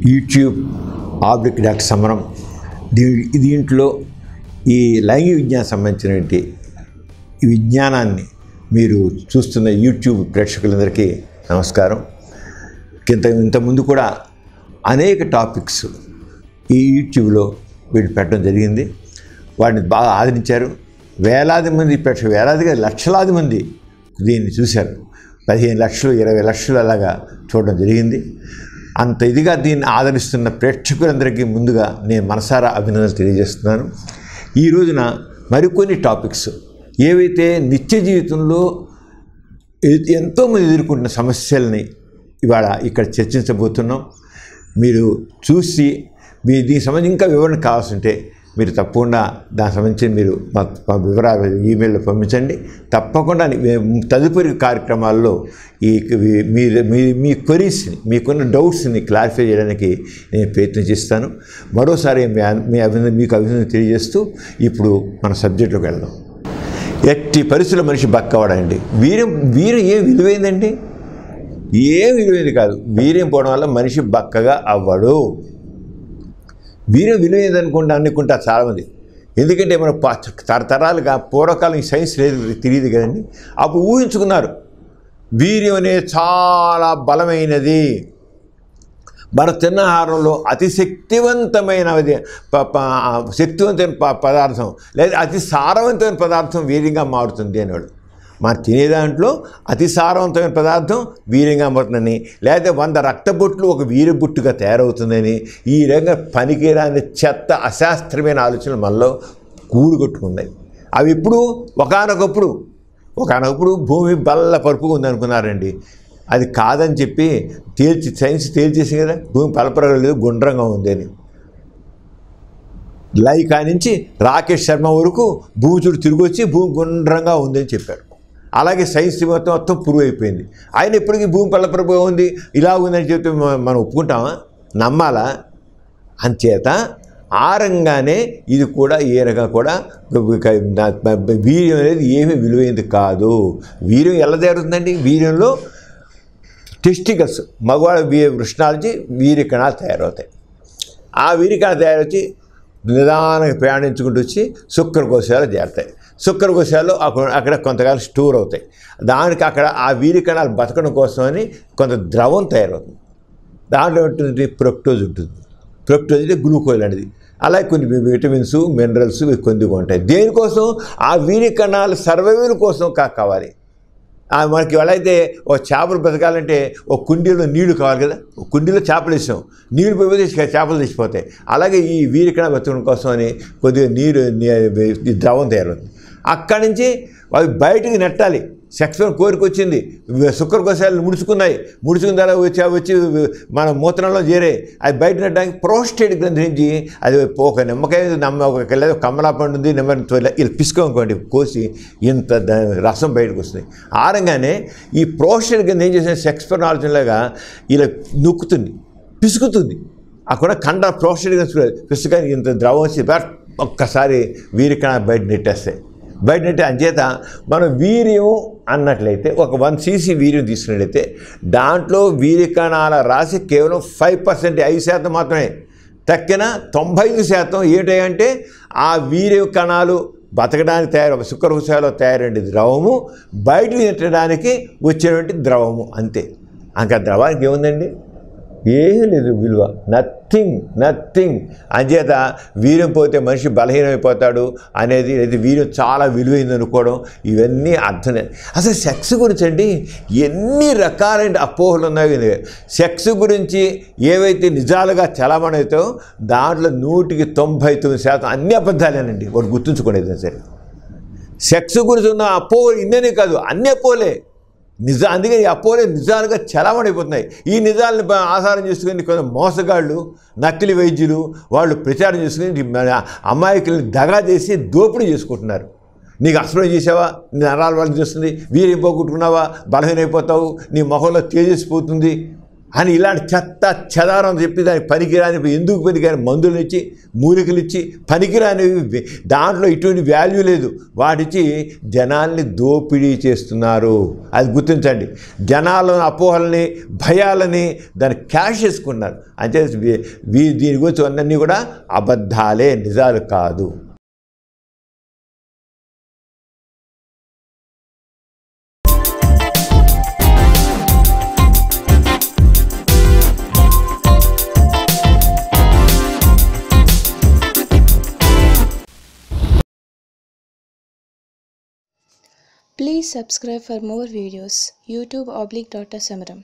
YouTube oblique doctor సమరం దీంట్లో ఈ లైంగిక విజ్ఞానం సంబంధించినటువంటి ఈ విజ్ఞానాన్ని మీరు చూస్తున్న యూట్యూబ్ ప్రేక్షకులందరికీ నమస్కారం. ఇంతకుముందు కూడా అనేక టాపిక్స్ ఈ యూట్యూబ్లో వీళ్ళు పెట్టడం జరిగింది. వాటిని బాగా ఆదరించారు. వేలాది మంది వేలాదిగా లక్షలాది మంది దీన్ని చూశారు. 15 లక్షలు 20 లక్షలు అలాగా చూడడం జరిగింది. అంత ఇదిగా దీన్ని ఆదరిస్తున్న ప్రేక్షకులందరికీ ముందుగా నేను మనసారా అభినందనలు తెలియజేస్తున్నాను. ఈ రోజున మరికొన్ని టాపిక్స్ ఏవైతే నిత్య జీవితంలో ఎంతోమంది ఎదుర్కొంటున్న సమస్యల్ని ఇవాళ ఇక్కడ చర్చించబోతున్నాం. మీరు చూసి దీనికి సంబంధించి ఇంకా వివరణ కావాల్సి ఉంటే మీరు తప్పకుండా దానికి సంబంధించి మీరు మా వివరాలు ఈమెయిల్లో పంపించండి. తప్పకుండా తదుపరి కార్యక్రమాల్లో మీ క్వరీస్ని మీకున్న డౌట్స్ని క్లారిఫై చేయడానికి నేను ప్రయత్నం చేస్తాను. మరోసారి మీకు అభినందన తెలియజేస్తూ ఇప్పుడు మన సబ్జెక్టులోకి వెళ్దాం. ఎట్టి పరిస్థితుల్లో మనిషి బక్కవడండి. వీర్యం ఏం విలువైందండి? ఏం విలువైంది కాదు. వీర్యం పోవడం వల్ల మనిషి బక్కగా అవ్వడు. వీర్యం విలువైంది అనుకుంటారు చాలామంది. ఎందుకంటే మన తరతరాలుగా పూర్వకాలం ఈ సైన్స్ తెలియదు కదండి. అప్పుడు ఊహించుకున్నారు వీర్యం అనేది చాలా బలమైనది, మన తిన్నాహారంలో అతి శక్తివంతమైన పదార్థం లేదా అతి సారవంతమైన పదార్థం వీర్యంగా మారుతుంది అనేవాడు. మనం తినే దాంట్లో అతి సారవంతమైన పదార్థం వీర్యంగా మారుతుందని, లేదా 100 రక్తబొట్లు ఒక వీరబుట్టుగా తయారవుతుందని, ఈ రకంగా పనికిరాని చెత్త అశాస్త్రమైన ఆలోచనలు మనలో కూడుగొట్టుకున్నాయి. అవి ఇప్పుడు ఒకనొకప్పుడు భూమి బల్ల పరుపుగా ఉందనుకున్నారండి. అది కాదని చెప్పి సైన్స్ తేల్చేసింది కదా, భూమి పలపరగలేదు, గుండ్రంగా ఉంది అని. లైకా నుంచి రాకేష్ శర్మ వరకు భూమి చుట్టూ తిరిగి వచ్చి భూమి గుండ్రంగా ఉందని చెప్పారు. అలాగే సైన్స్ మొత్తం ప్రూవ్ అయిపోయింది. ఆయన ఎప్పటికీ భూమి పల్లపరపుగా ఉంది, ఇలా ఉందని చెప్తే మనం ఒప్పుకుంటామా? నమ్మాలా? అంచేత ఆ రంగానే ఇది కూడా ఏ రకంగా కూడా వీర్యం అనేది ఏమీ విలువైంది కాదు. వీర్యం ఎలా జరుగుతుందండి? వీర్యంలో టెస్టికల్స్ మగవాళ్ళ వృషణాలకి వీర్యకణాలు తయారవుతాయి. ఆ వీర్యకణాలు తయారొచ్చి నిదానంగా ప్రయాణించుకుంటూ వచ్చి శుక్రకోశాలు చేరుతాయి. శుక్రకోశాలు అక్కడ కొంతకాలం స్టోర్ అవుతాయి. దానికి అక్కడ ఆ వీర్యకణాలు బతకడం కోసమని కొంత ద్రవం తయారవుతుంది. దాంట్లో ఉంటుంది ఫ్రక్టోజ్ ఉంటుంది. ఫ్రక్టోజ్ అంటే గ్లూకోజ్ లాంటిది. అలాగే కొన్ని విటమిన్స్ మినరల్స్ కొద్దిగా ఉంటాయి. దేనికోసం? ఆ వీర్యకణాలు సర్వైవల్ కోసం కావాలి. మనకి వాళ్ళైతే ఒక చేపలు బతకాలంటే ఒక కుండీలో నీళ్లు కావాలి కదా. ఒక కుండీలో చేపలు వేసాం, నీళ్లు పోయిపోతే చేపలు తెచ్చిపోతాయి. అలాగే ఈ వీరికణ బతకడం కోసం అని కొద్దిగా ద్రవం తయారవుతుంది. అక్కడి నుంచి అవి బయటికి నెట్టాలి. సెక్షన్ కోరిక వచ్చింది, శుక్రకోశాలు ముడుచుకున్న తర్వాత వచ్చి మన మూత్రంలో చేరాయి. అది బయట నెట్టడానికి ప్రోస్టేట్ గ్రంథి నుంచి అది ఒక నిమ్మకాయ లేదా కమలా పండు ఉంది, ఇలా పిసుకోనుకోండి కోసి ఇంత రసం బయటకు వస్తుంది. ఆ రంగానే ఈ ప్రోస్టేట్ గ్రంథి ఏం చేసిన సెక్స్పర్నాలజీలాగా ఇలా నొక్కుతుంది, పిసుకుతుంది. అక్కడ కండ ప్రోస్టేట్ గ్రంథి పిసుకానికి ఇంత ద్రవం వచ్చి ఒక్కసారి వీరికణ బయట నెట్టేస్తాయి. బయట నెట్టి అంచేత మనం వీర్యం అన్నట్లయితే ఒక 1 cc వీర్యం తీసుకున్నట్లయితే దాంట్లో వీర్యకణాల రాశి కేవలం 5%, 5% మాత్రమే. తక్కిన 95% ఏంటంటే ఆ వీర్యకణాలు బతకడానికి శుక్రకోశాలలో తయారైన ద్రవము, బయటకు నెట్టడానికి వచ్చినటువంటి ద్రవము, అంతే. ఇంకా ద్రవానికి ఏముందండి? ఏమీ లేదు విలువ, నథింగ్. అంచేత వీర్యం పోతే మనిషి బలహీనమైపోతాడు అనేది, లేదా వీర్యం చాలా విలువైంది అనుకోవడం, ఇవన్నీ అర్థం లేదు. అసలు సెక్స్ గురించి అండి ఎన్ని రకాలైన అపోహలు ఉన్నాయి. సెక్స్ గురించి ఏవైతే నిజాలుగా చలామణి అవుతాయో దాంట్లో 199% అన్ని అబద్ధాలేనండి. వాడు గుర్తుంచుకునేది సరే. సెక్స్ గురించి ఉన్న అపోహలు ఇన్ననే కాదు, అన్ని అపోహలే. అందుకని ఈ అపోహలే నిజాలుగా చలామణిపోతున్నాయి. ఈ నిజాలను ఆధారం చేసుకుని కొంత మోసగాళ్ళు, నకిలీ వైద్యులు వాళ్ళు ప్రచారం చేసుకుని అమాయకుల్ని దగా చేసి దోపిడీ చేసుకుంటున్నారు. నీకు అస్పృహ చేసావా, నీ నరాల వల్ల చేస్తుంది, వీర్యం పోగొట్టుకున్నావా, బలహీనైపోతావు, నీ మొహంలో తేజస్సు పోతుంది అని ఇలాంటి చెత్త చెదారం చెప్పి దానికి పనికిరాని ఎందుకు పనికిరాని మందులు ఇచ్చి మూలికలు ఇచ్చి పనికిరానివి దాంట్లో ఇటువంటి వాల్యూ లేదు వాటిచ్చి జనాల్ని దోపిడీ చేస్తున్నారు. అది గుర్తించండి. జనాల అపోహల్ని భయాలని దాన్ని క్యాష్ చేసుకున్నారు. అంటే దీని గురించి అన్నీ కూడా అబద్ధాలే, నిజాలు కాదు. Please subscribe for more videos. YouTube / Dr. Samaram.